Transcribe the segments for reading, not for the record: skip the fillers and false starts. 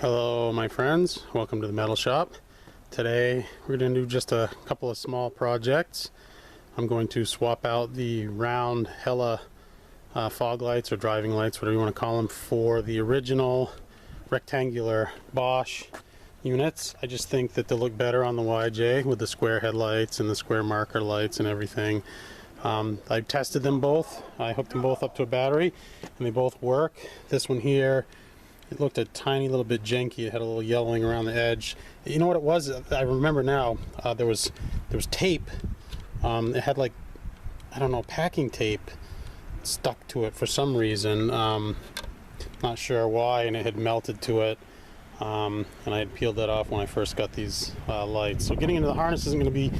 Hello my friends, welcome to the metal shop. Today we're going to do just a couple of small projects. I'm going to swap out the round Hella fog lights or driving lights, whatever you want to call them, for the original rectangular Bosch units. I just think that they look better on the YJ with the square headlights and the square marker lights and everything. I tested them both. I hooked them both up to a battery and they both work. This one here, it looked a tiny little bit janky. It had a little yellowing around the edge. You know what it was? I remember now. There was tape. It had, like, I don't know, packing tape stuck to it for some reason. Not sure why, and it had melted to it. And I had peeled that off when I first got these lights. So getting into the harness isn't going to be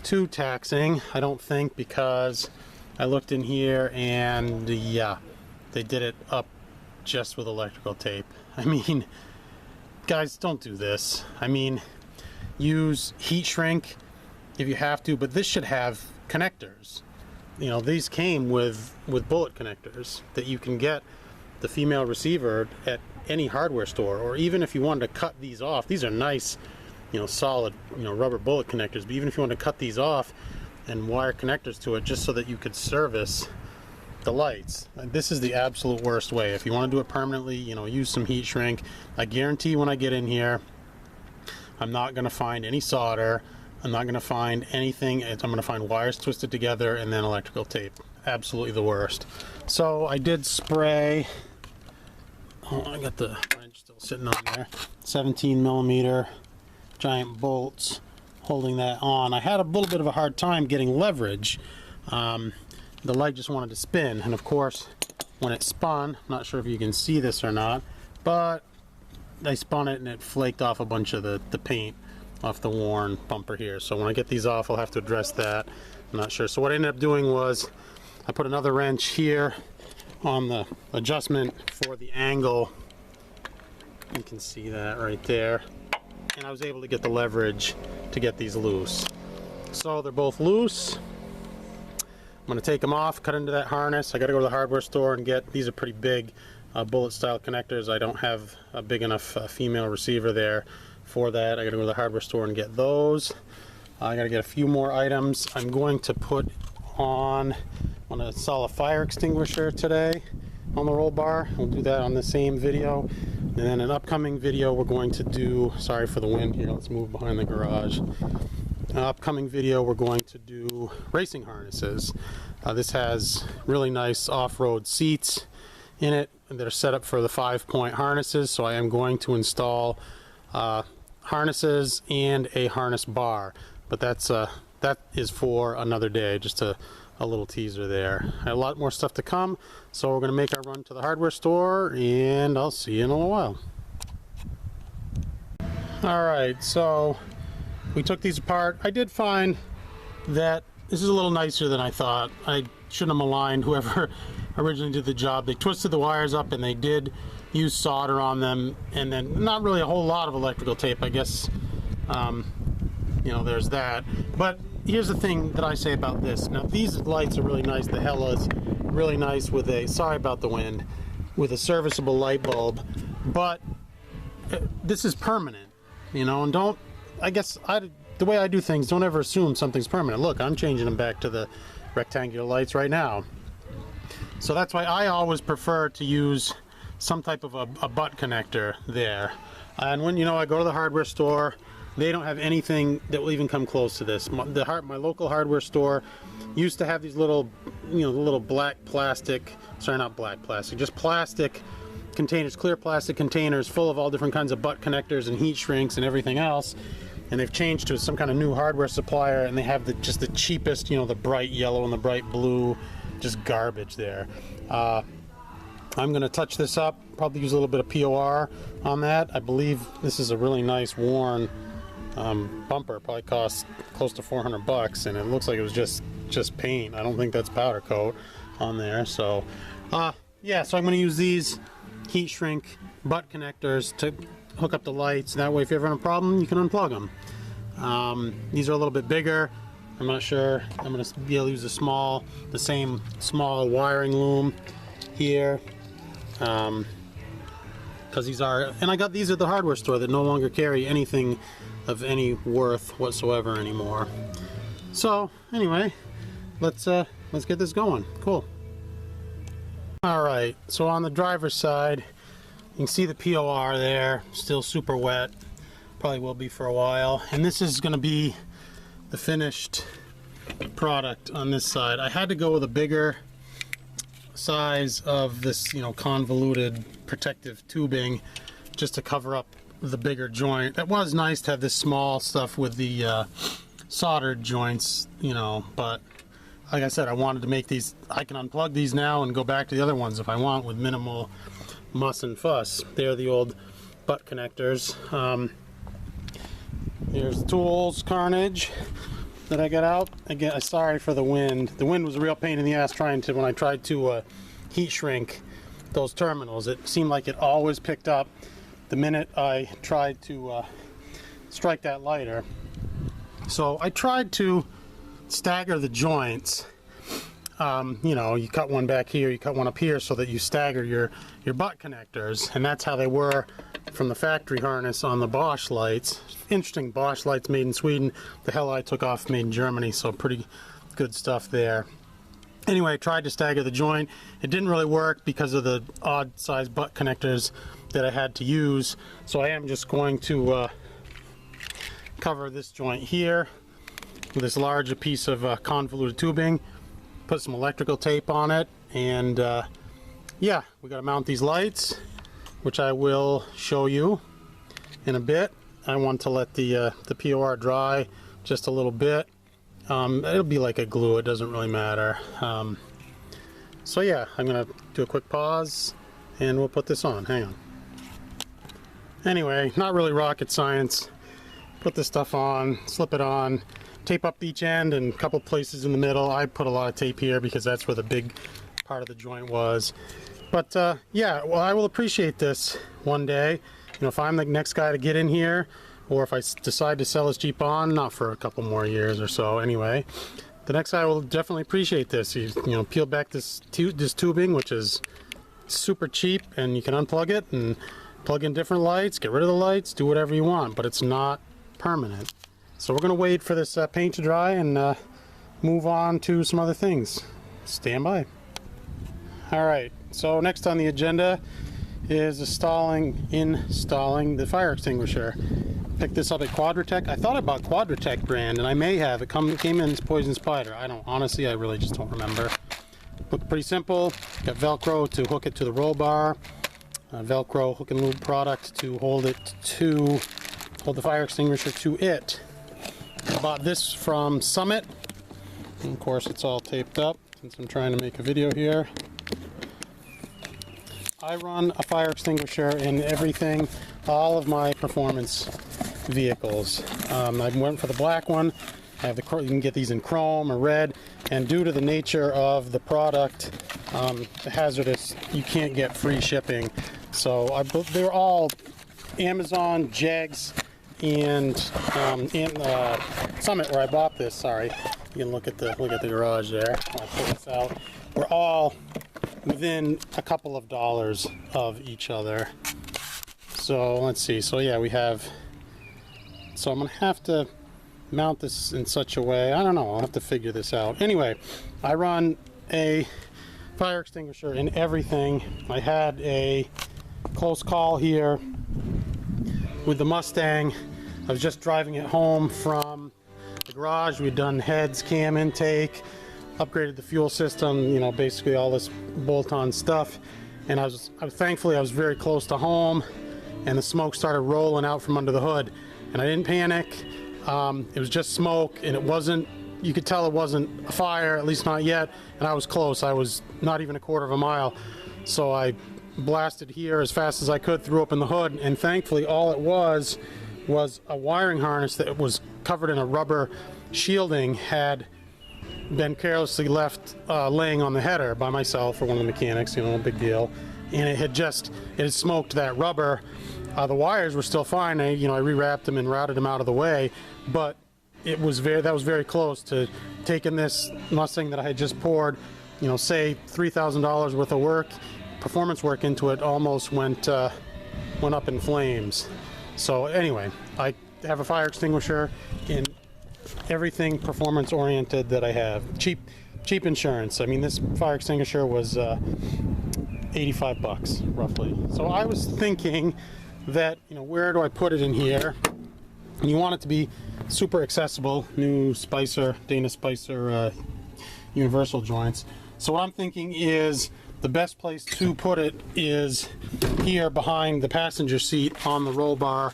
too taxing, I don't think, because I looked in here and yeah, they did it up just with electrical tape. I mean, guys, don't do this. I mean, use heat shrink if you have to, but this should have connectors. You know, these came with bullet connectors that you can get the female receiver at any hardware store, or even if you wanted to cut these off. These are nice, you know, solid, you know, rubber bullet connectors, but even if you want to cut these off and wire connectors to it just so that you could service the lights, this is the absolute worst way. If you want to do it permanently, you know, use some heat shrink. I guarantee when I get in here, I'm not going to find any solder. I'm not going to find anything. I'm going to find wires twisted together and then electrical tape. Absolutely the worst. So I did spray. Oh, I got the wrench still sitting on there. 17 millimeter giant bolts holding that on. I had a little bit of a hard time getting leverage. The light just wanted to spin, and of course when it spun, I'm not sure if you can see this or not, but I spun it and it flaked off a bunch of the paint off the worn bumper here. So when I get these off, I'll have to address that. I'm not sure. So what I ended up doing was I put another wrench here on the adjustment for the angle. You can see that right there. And I was able to get the leverage to get these loose. So they're both loose. I'm going to take them off, cut into that harness. I got to go to the hardware store and get, these are pretty big bullet style connectors. I don't have a big enough female receiver there for that. I got to go to the hardware store and get those. I got to get a few more items. I'm going to put on, I'm going to install a fire extinguisher today on the roll bar. We'll do that on the same video. And then an upcoming video we're going to do, sorry for the wind here, let's move behind the garage. An upcoming video we're going to do racing harnesses. This has really nice off-road seats in it that are set up for the 5-point harnesses, so I am going to install harnesses and a harness bar, but that is for another day. Just a little teaser there. A lot more stuff to come, so we're going to make our run to the hardware store and I'll see you in a little while. Alright, so we took these apart. I did find that this is a little nicer than I thought. I shouldn't have maligned whoever originally did the job. They twisted the wires up and they did use solder on them, and then not really a whole lot of electrical tape, I guess. You know, there's that. But here's the thing that I say about this. Now, these lights are really nice. The Hella's really nice with a, sorry about the wind, with a serviceable light bulb. But this is permanent, you know, and don't, I guess, the way I do things, don't ever assume something's permanent. Look, I'm changing them back to the rectangular lights right now. So that's why I always prefer to use some type of a butt connector there. And when, you know, I go to the hardware store, they don't have anything that will even come close to this. My local hardware store used to have these little, you know, the little black plastic, sorry, not black plastic, just plastic containers, clear plastic containers full of all different kinds of butt connectors and heat shrinks and everything else. And they've changed to some kind of new hardware supplier, and they have just the cheapest, you know, the bright yellow and the bright blue, just garbage there. I'm going to touch this up, probably use a little bit of POR on that. I believe this is a really nice worn bumper. Probably cost close to 400 bucks, and it looks like it was just paint. I don't think that's powder coat on there. So yeah, so I'm going to use these heat shrink butt connectors to hook up the lights. That way if you ever have a problem, you can unplug them. These are a little bit bigger. I'm not sure. I'm going to be able to use the same small wiring loom here. because these are, and I got these at the hardware store that no longer carry anything of any worth whatsoever anymore. So anyway, let's get this going. Cool. All right, so on the driver's side, you can see the POR there, still super wet. Probably will be for a while. And this is going to be the finished product on this side. I had to go with a bigger size of this, you know, convoluted protective tubing just to cover up the bigger joint. It was nice to have this small stuff with the soldered joints, you know, but like I said, I wanted to make these, I can unplug these now and go back to the other ones if I want with minimal muss and fuss. They're the old butt connectors. Here's the tools carnage that I got out. Again, sorry for the wind. The wind was a real pain in the ass when I tried to heat shrink those terminals. It seemed like it always picked up the minute I tried to strike that lighter. So I tried to stagger the joints. You know, you cut one back here, you cut one up here, so that you stagger your butt connectors, and that's how they were from the factory harness on the Bosch lights. Interesting, Bosch lights made in Sweden. The hell I took off made in Germany, so pretty good stuff there. Anyway, I tried to stagger the joint. It didn't really work because of the odd size butt connectors that I had to use, so I am just going to cover this joint here with this larger piece of convoluted tubing, put some electrical tape on it, and yeah, we got to mount these lights, which I will show you in a bit. I want to let the POR dry just a little bit. It'll be like a glue, it doesn't really matter. So yeah, I'm gonna do a quick pause and we'll put this on. Hang on. Anyway, not really rocket science. Put this stuff on, slip it on, tape up each end and a couple places in the middle. I put a lot of tape here because that's where the big part of the joint was. But yeah, well, I will appreciate this one day. You know, if I'm the next guy to get in here, or if I decide to sell this Jeep on, not for a couple more years or so anyway, the next guy will definitely appreciate this. You know, peel back this tubing, which is super cheap, and you can unplug it and plug in different lights, get rid of the lights, do whatever you want, but it's not permanent. So we're going to wait for this paint to dry and move on to some other things. Stand by. Alright, so next on the agenda is installing the fire extinguisher. Picked this up at Quadratec. I thought I bought Quadratec brand, and I may have. It came in as Poison Spider. Honestly, I really just don't remember. Looked pretty simple. Got Velcro to hook it to the roll bar. Velcro hook and lube product to hold the fire extinguisher to it. I bought this from Summit. And of course, it's all taped up since I'm trying to make a video here. I run a fire extinguisher in everything, all of my performance vehicles. I went for the black one. I have you can get these in chrome or red, and due to the nature of the product, hazardous, you can't get free shipping. So they're all Amazon, Jegs, and Summit, where I bought this. Sorry, you can look at the garage there. I'll pull this out. We're all within a couple of dollars of each other. So let's see. So yeah, we have. So I'm gonna have to mount this in such a way. I don't know. I'll have to figure this out. Anyway, I run a fire extinguisher in everything. I had a close call here with the Mustang. I was just driving it home from the garage. We'd done heads, cam intake, upgraded the fuel system, you know, basically all this bolt-on stuff. And thankfully I was very close to home, and the smoke started rolling out from under the hood. And I didn't panic. It was just smoke, and it wasn't, you could tell it wasn't a fire, at least not yet. And I was close. I was not even a quarter of a mile. So I blasted here as fast as I could, threw open the hood, and thankfully all it was a wiring harness that was covered in a rubber shielding, had been carelessly left laying on the header by myself or one of the mechanics, you know, no big deal. And it had smoked that rubber. The wires were still fine. I rewrapped them and routed them out of the way, but that was very close to taking this Mustang that I had just poured, you know, say $3,000 worth of work, performance work into it. Almost went went up in flames. So anyway, I have a fire extinguisher in everything performance oriented that I have. Cheap insurance. I mean, this fire extinguisher was 85 bucks roughly. So I was thinking that, you know, where do I put it in here? And you want it to be super accessible. New Spicer, Dana Spicer universal joints. So what I'm thinking is the best place to put it is here behind the passenger seat on the roll bar.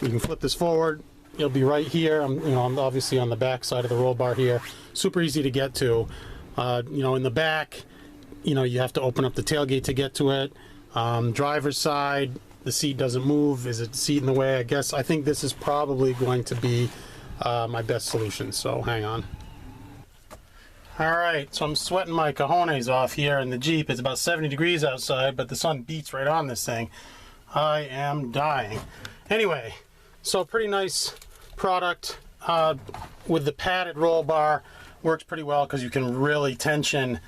You can flip this forward. It'll be right here. I'm obviously on the back side of the roll bar here. Super easy to get to. In the back, you have to open up the tailgate to get to it. Driver's side, the seat doesn't move. Is it the seat in the way? I think this is probably going to be my best solution. So hang on. All right, so I'm sweating my cojones off here in the Jeep. It's about 70 degrees outside, but the sun beats right on this thing. I am dying. Anyway, so pretty nice product with the padded roll bar. Works pretty well because you can really tension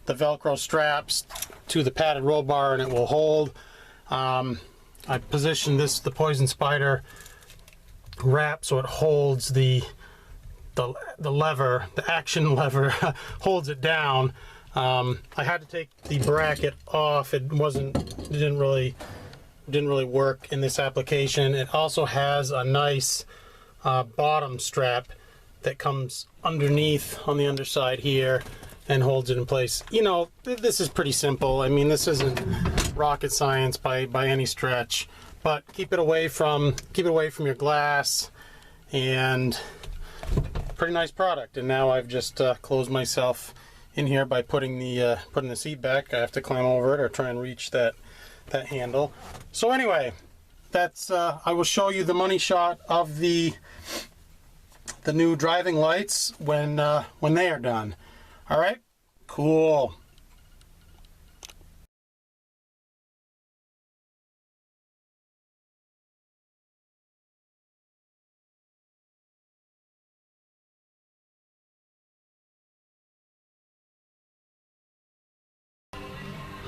the Velcro straps to the padded roll bar and it will hold. I positioned the Poison Spider wrap so it holds the lever, the action lever holds it down. I had to take the bracket off. It didn't really work in this application. It also has a nice bottom strap that comes underneath on the underside here and holds it in place. This is pretty simple. I mean, this isn't rocket science by any stretch, but keep it away from your glass, and pretty nice product. And now I've just closed myself in here by putting the seat back. I have to climb over it or try and reach that handle. So anyway, that's I will show you the money shot of the new driving lights when they are done. All right, cool.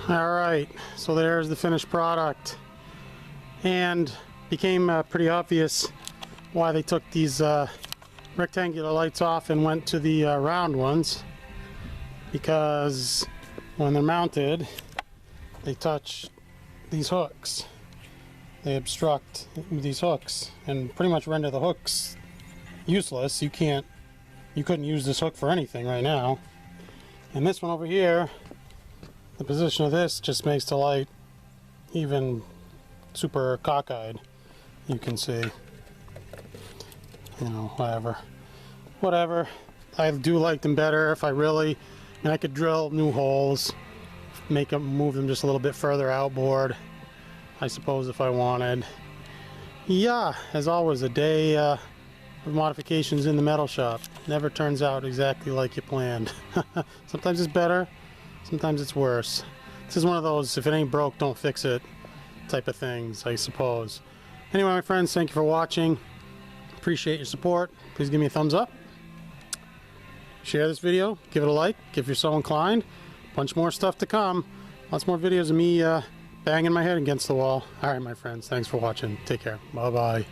All right, so there's the finished product, and became pretty obvious why they took these rectangular lights off and went to the round ones, because when they're mounted they touch these hooks, they obstruct these hooks and pretty much render the hooks useless. You couldn't use this hook for anything right now. And this one over here, the position of this just makes the light even super cockeyed. You can see, whatever. I do like them better. If I could drill new holes, move them just a little bit further outboard, I suppose, if I wanted. Yeah, as always, a day of modifications in the metal shop never turns out exactly like you planned. Sometimes it's better, sometimes it's worse. This is one of those, if it ain't broke, don't fix it type of things, I suppose. Anyway, my friends, thank you for watching. Appreciate your support. Please give me a thumbs up. Share this video, give it a like if you're so inclined. Bunch more stuff to come. Lots more videos of me banging my head against the wall. All right, my friends, thanks for watching. Take care. Bye-bye.